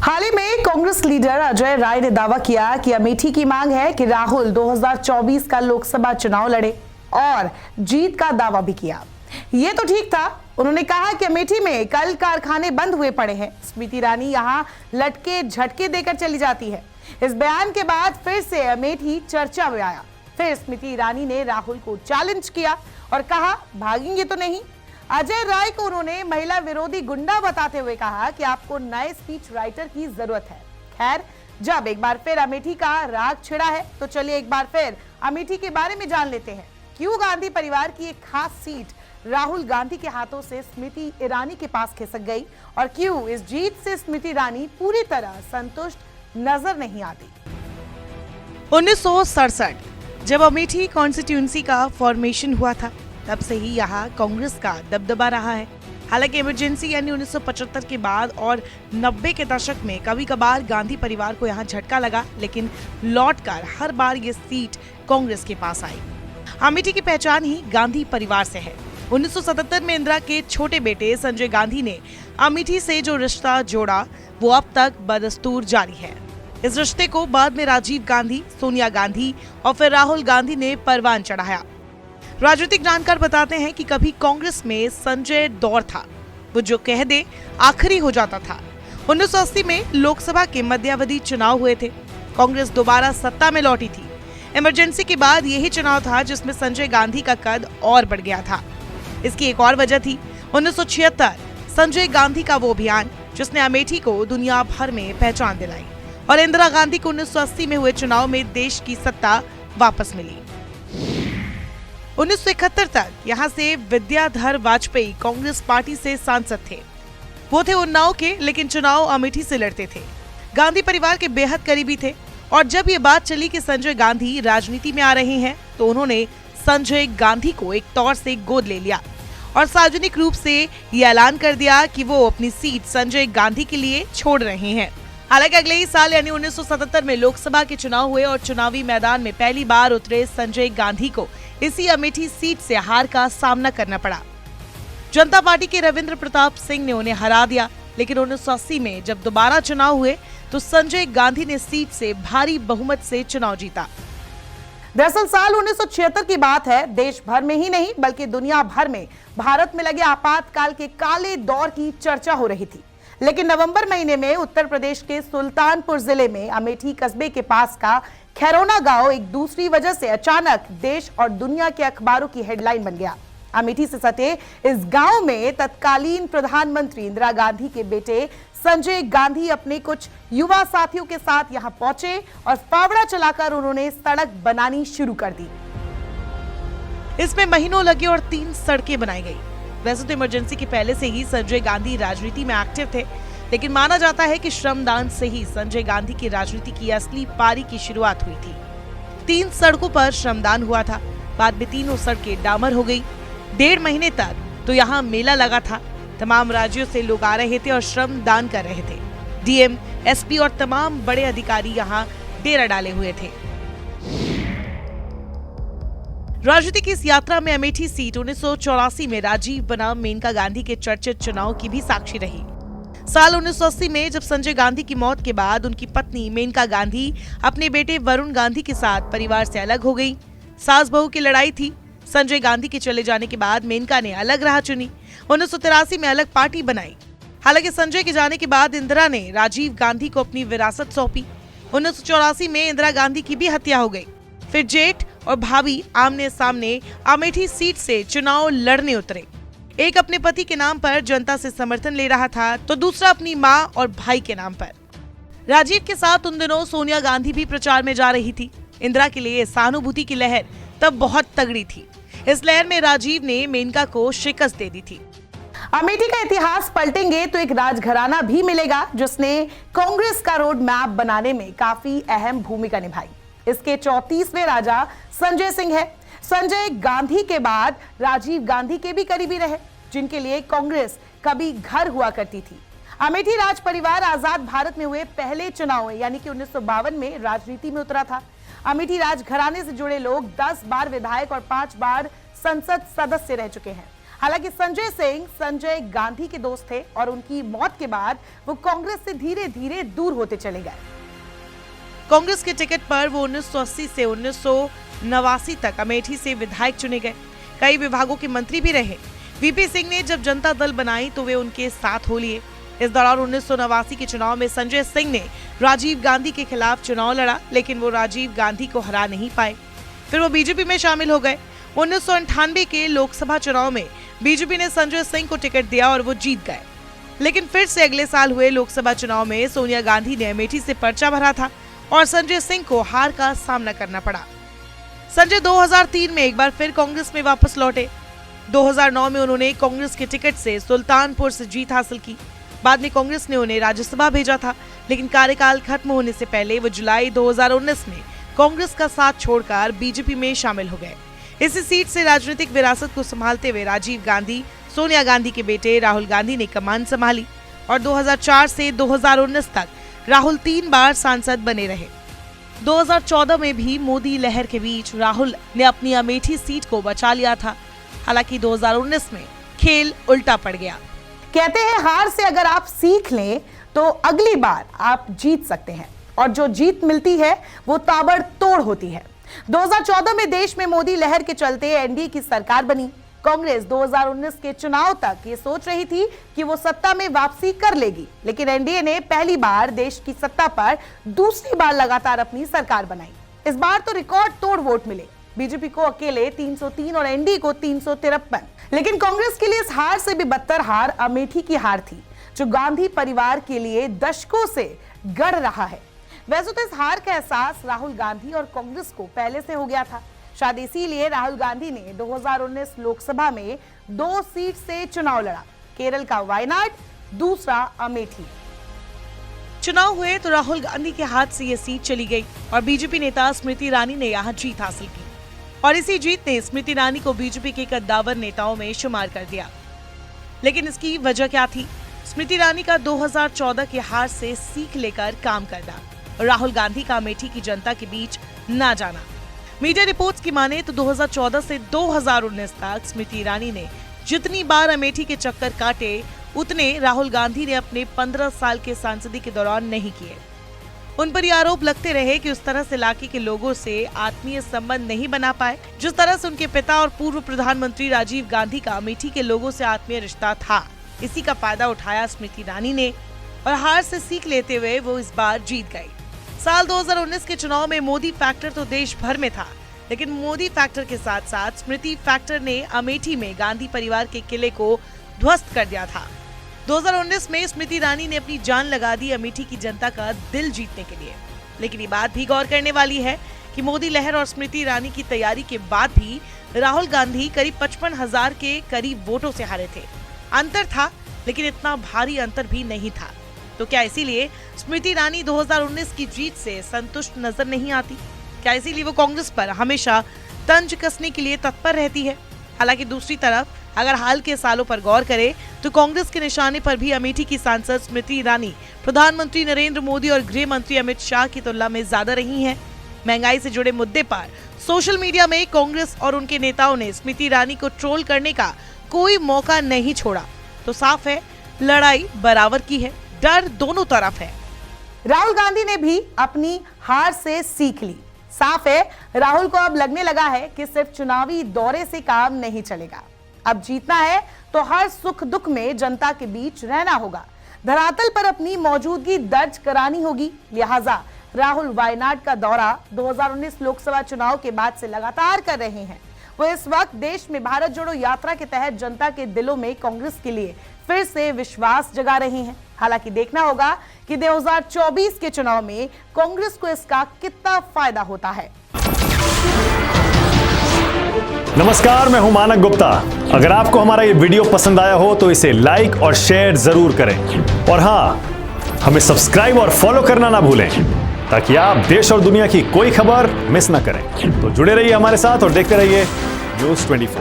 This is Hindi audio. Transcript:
हाल ही में कांग्रेस लीडर अजय राय ने दावा किया कि अमेठी की मांग है कि राहुल 2024 का लोकसभा चुनाव लड़े और जीत का दावा भी किया। ये तो ठीक था। उन्होंने कहा कि अमेठी में कल कारखाने बंद हुए पड़े हैं, स्मृति ईरानी यहां लटके झटके देकर चली जाती है। इस बयान के बाद फिर से अमेठी चर्चा में आया। फिर स्मृति ईरानी ने राहुल को चैलेंज किया और कहा भागेंगे तो नहीं। अजय राय को उन्होंने महिला विरोधी गुंडा बताते हुए कहा कि आपको नए स्पीच राइटर की जरूरत है। खैर, जब एक बार फिर अमेठी का राग छिड़ा है तो चलिए एक बार फिर अमेठी के बारे में जान लेते हैं। क्यों गांधी परिवार की एक खास सीट राहुल गांधी के हाथों से स्मृति ईरानी के पास खिसक गई और क्यों इस जीत से स्मृति ईरानी पूरी तरह संतुष्ट नजर नहीं आती। 1967 जब अमेठी कॉन्स्टिट्यूंसी का फॉर्मेशन हुआ था, तब से ही यहाँ कांग्रेस का दबदबा रहा है। हालांकि इमरजेंसी यानी 1975 के बाद और 90 के दशक में कभी कभार गांधी परिवार को यहाँ झटका लगा, लेकिन लौटकर हर बार ये सीट कांग्रेस के पास आई। अमेठी की पहचान ही गांधी परिवार से है। 1977 में इंदिरा के छोटे बेटे संजय गांधी ने अमेठी से जो रिश्ता जोड़ा, वो अब तक बदस्तूर जारी है। इस रिश्ते को बाद में राजीव गांधी, सोनिया गांधी और फिर राहुल गांधी ने परवान चढ़ाया। राजनीतिक जानकार बताते हैं कि कभी कांग्रेस में संजय दौर था, वो जो कह दे आखिरी हो जाता था। 1980 में लोकसभा के मध्यावधि चुनाव हुए थे। कांग्रेस दोबारा सत्ता में लौटी थी। इमरजेंसी के बाद यही चुनाव था जिसमें संजय गांधी का कद और बढ़ गया था। इसकी एक और वजह थी 1976 संजय गांधी का वो अभियान जिसने अमेठी को दुनिया भर में पहचान दिलाई और इंदिरा गांधी को 1980 में हुए चुनाव में देश की सत्ता वापस मिली। 1971 तक यहाँ से विद्याधर वाजपेयी कांग्रेस पार्टी से सांसद थे। वो थे उन्नाव के, लेकिन चुनाव अमेठी से लड़ते थे। गांधी परिवार के बेहद करीबी थे और जब ये बात चली कि संजय गांधी राजनीति में आ रहे हैं, तो उन्होंने संजय गांधी को एक तौर से गोद ले लिया और सार्वजनिक रूप से ये ऐलान कर दिया कि वो अपनी सीट संजय गांधी के लिए छोड़ रहे हैं। हालांकि अगले ही साल यानी 1977 में लोकसभा के चुनाव हुए और चुनावी मैदान में पहली बार उतरे संजय गांधी को इसी अमेठी सीट से हार का सामना करना पड़ा। जनता पार्टी के रविंद्र प्रताप सिंह ने उन्हें हरा दिया, लेकिन 1980 में जब दोबारा चुनाव हुए तो संजय गांधी ने सीट से भारी बहुमत से चुनाव जीता। दरअसल साल 1976 की बात है। देश भर में ही नहीं बल्कि दुनिया भर में भारत में लगे आपातकाल के काले दौर की चर्चा हो रही थी। लेकिन नवंबर महीने में उत्तर प्रदेश के सुल्तानपुर जिले में अमेठी कस्बे के पास का खैरोना गांव एक दूसरी वजह से अचानक देश और दुनिया के अखबारों की हेडलाइन बन गया। अमेठी से सटे इस गांव में तत्कालीन प्रधानमंत्री इंदिरा गांधी के बेटे संजय गांधी अपने कुछ युवा साथियों के साथ यहां पहुंचे और फावड़ा चलाकर उन्होंने सड़क बनानी शुरू कर दी। इसमें महीनों लगे और 3 सड़कें बनाई गई। वैसे तो इमरजेंसी के पहले से ही संजय गांधी राजनीति में एक्टिव थे, लेकिन माना जाता है कि श्रमदान से ही संजय गांधी की राजनीति की असली पारी की शुरुआत हुई थी। 3 सड़कों पर श्रमदान हुआ था। बाद में तीनों सड़कें डामर हो गई। 1.5 महीने तक तो यहाँ मेला लगा था। तमाम राज्यों से लोग आ रहे थे और श्रमदान कर रहे थे। डीएम, एसपी और तमाम बड़े अधिकारी यहाँ डेरा डाले हुए थे। राजनीति की इस यात्रा में अमेठी सीट 1984 में राजीव बनाम मेनका गांधी के चर्चित चुनाव की भी साक्षी रही। साल 1980 में जब संजय गांधी की मौत के बाद उनकी पत्नी मेनका गांधी अपने बेटे वरुण गांधी के साथ परिवार से अलग हो गई। सास बहू की लड़ाई थी। संजय गांधी के चले जाने के बाद मेनका ने अलग राह चुनी। 1983 में अलग पार्टी बनाई। हालांकि संजय के जाने के बाद इंदिरा ने राजीव गांधी को अपनी विरासत सौंपी। 1984 में इंदिरा गांधी की भी हत्या हो गई। फिर जेठ और भाभी आमने सामने अमेठी सीट से चुनाव लड़ने उतरे। एक अपने पति के नाम पर जनता से समर्थन ले रहा था, तो दूसरा अपनी मां और भाई के नाम पर। राजीव के साथ उन दिनों सोनिया गांधी भी प्रचार में जा रही थी। इंदिरा के लिए सहानुभूति की लहर तब बहुत तगड़ी थी। इस लहर में राजीव ने मेनका को शिकस्त दे दी थी। अमेठी का इतिहास पलटेंगे तो एक राजघराना भी मिलेगा जिसने कांग्रेस का रोड मैप बनाने में काफी अहम भूमिका निभाई। इसके 34वें राजा संजय सिंह है। संजय गांधी के बाद राजीव गांधी के भी करीबी रहे, जिनके लिए कांग्रेस कभी घर हुआ करती थी। अमेठी राज परिवार आजाद भारत में हुए पहले चुनाव यानी कि 1952 में राजनीति में उतरा था। अमेठी राज घराने से जुड़े लोग 10 बार विधायक और 5 बार संसद सदस्य रह चुके हैं। हालांकि संजय सिंह संजय गांधी के दोस्त थे और उनकी मौत के बाद वो कांग्रेस से धीरे धीरे दूर होते चले गए। कांग्रेस के टिकट पर वो 1980 से 1989 तक अमेठी से विधायक चुने गए। कई विभागों के मंत्री भी रहे। वीपी सिंह ने जब जनता दल बनाई तो वे उनके साथ हो लिए। इस दौरान 1989 के चुनाव में संजय सिंह ने राजीव गांधी के खिलाफ चुनाव लड़ा, लेकिन वो राजीव गांधी को हरा नहीं पाए। फिर वो बीजेपी में शामिल हो गए। 1998 के लोकसभा चुनाव में बीजेपी ने संजय सिंह को टिकट दिया और वो जीत गए। लेकिन फिर से अगले साल हुए लोकसभा चुनाव में सोनिया गांधी ने अमेठी से पर्चा भरा था और संजय सिंह को हार का सामना करना पड़ा। संजय 2003 में एक बार फिर कांग्रेस में वापस लौटे। 2009 में उन्होंने कांग्रेस के टिकट से सुल्तानपुर से जीत हासिल की। बाद में कांग्रेस ने उन्हें राज्यसभा भेजा था, लेकिन कार्यकाल खत्म होने से पहले वो जुलाई 2019 में कांग्रेस का साथ छोड़कर बीजेपी में शामिल हो गए। इसी सीट से राजनीतिक विरासत को संभालते हुए राजीव गांधी, सोनिया गांधी के बेटे राहुल गांधी ने कमान संभाली और 2004 से 2019 तक राहुल 3 बार सांसद बने रहे। 2014 में भी मोदी लहर के बीच राहुल ने अपनी अमेठी सीट को बचा लिया था। हालांकि 2019 में खेल उल्टा पड़ गया। कहते हैं हार से अगर आप सीख लें तो अगली बार आप जीत सकते हैं, और जो जीत मिलती है वो ताबड़तोड़ होती है। 2014 में देश में मोदी लहर के चलते एनडीए की सरकार बनी। कांग्रेस 2019 के चुनाव तक ये सोच रही थी कि वो सत्ता में वापसी कर लेगी, लेकिन एनडीए ने पहली बार देश की सत्ता पर दूसरी बार लगातार अपनी सरकार बनाई। इस बार तो रिकॉर्ड तोड़ वोट मिले। बीजेपी को अकेले 303 और एनडीए को 353। लेकिन कांग्रेस के लिए इस हार से भी बदतर हार अमेठी की हार थी, जो गांधी परिवार के लिए दशकों से गढ़ रहा है। वैसे तो इस हार का एहसास राहुल गांधी और कांग्रेस को पहले से हो गया था। शायद इसीलिए राहुल गांधी ने 2019 लोकसभा में 2 सीट से चुनाव लड़ा, केरल का वायनाड, दूसरा अमेठी। चुनाव हुए तो राहुल गांधी के हाथ से ये सीट चली गई और बीजेपी नेता स्मृति ईरानी ने यहाँ जीत हासिल की, और इसी जीत ने स्मृति ईरानी को बीजेपी के कद्दावर नेताओं में शुमार कर दिया। लेकिन इसकी वजह क्या थी? स्मृति ईरानी का 2014 के हार से सीख लेकर काम करना और राहुल गांधी का अमेठी की जनता के बीच ना जाना। मीडिया रिपोर्ट्स की माने तो 2014 से 2019 तक स्मृति ईरानी ने जितनी बार अमेठी के चक्कर काटे, उतने राहुल गांधी ने अपने 15 साल के सांसदी के दौरान नहीं किए। उन पर ये आरोप लगते रहे कि उस तरह से इलाके के लोगों से आत्मीय संबंध नहीं बना पाए, जिस तरह से उनके पिता और पूर्व प्रधानमंत्री राजीव गांधी का अमेठी के लोगों से आत्मीय रिश्ता था। इसी का फायदा उठाया स्मृति ईरानी ने और हार से सीख लेते हुए वो इस बार जीत गई। साल 2019 के चुनाव में मोदी फैक्टर तो देश भर में था, लेकिन मोदी फैक्टर के साथ साथ स्मृति फैक्टर ने अमेठी में गांधी परिवार के किले को ध्वस्त कर दिया था। 2019 में स्मृति ईरानी ने अपनी जान लगा दी अमेठी की जनता का दिल जीतने के लिए। लेकिन ये बात भी गौर करने वाली है कि मोदी लहर और स्मृति ईरानी की तैयारी के बाद भी राहुल गांधी करीब 55,000 के करीब वोटों से हारे थे। अंतर था, लेकिन इतना भारी अंतर भी नहीं था। तो क्या इसीलिए स्मृति ईरानी 2019 की जीत से संतुष्ट नजर नहीं आती? क्या इसीलिए वो कांग्रेस पर हमेशा तंज कसने के लिए तत्पर रहती है? हालांकि दूसरी तरफ अगर हाल के सालों पर गौर करें तो कांग्रेस के निशाने पर भी अमेठी की सांसद स्मृति ईरानी प्रधानमंत्री नरेंद्र मोदी और गृह मंत्री अमित शाह की तुलना में ज्यादा रही हैं। महंगाई से जुड़े मुद्दे पर सोशल मीडिया में कांग्रेस और उनके नेताओं ने स्मृति ईरानी को ट्रोल करने का कोई मौका नहीं छोड़ा। तो साफ है, लड़ाई बराबर की है, डर दोनों तरफ है। राहुल गांधी ने भी अपनी हार से सीख ली। साफ है, राहुल को अब लगने लगा है कि सिर्फ चुनावी दौरे से काम नहीं चलेगा। अब जीतना है तो हर सुख दुख में जनता के बीच रहना होगा, धरातल पर अपनी मौजूदगी दर्ज करानी होगी। लिहाजा राहुल वायनाड का दौरा 2019 लोकसभा चुनाव के बाद से लगातार कर रहे हैं। वो इस वक्त देश में भारत जोड़ो यात्रा के तहत जनता के दिलों में कांग्रेस के लिए फिर से विश्वास जगा रहे हैं। हालांकि देखना होगा कि 2024 के चुनाव में कांग्रेस को इसका कितना फायदा होता है। नमस्कार, मैं हूं मानक गुप्ता। अगर आपको हमारा ये वीडियो पसंद आया हो तो इसे लाइक और शेयर जरूर करें, और हां, हमें सब्सक्राइब और फॉलो करना ना भूलें ताकि आप देश और दुनिया की कोई खबर मिस ना करें। तो जुड़े रहिए हमारे साथ और देखते रहिए न्यूज़ 24।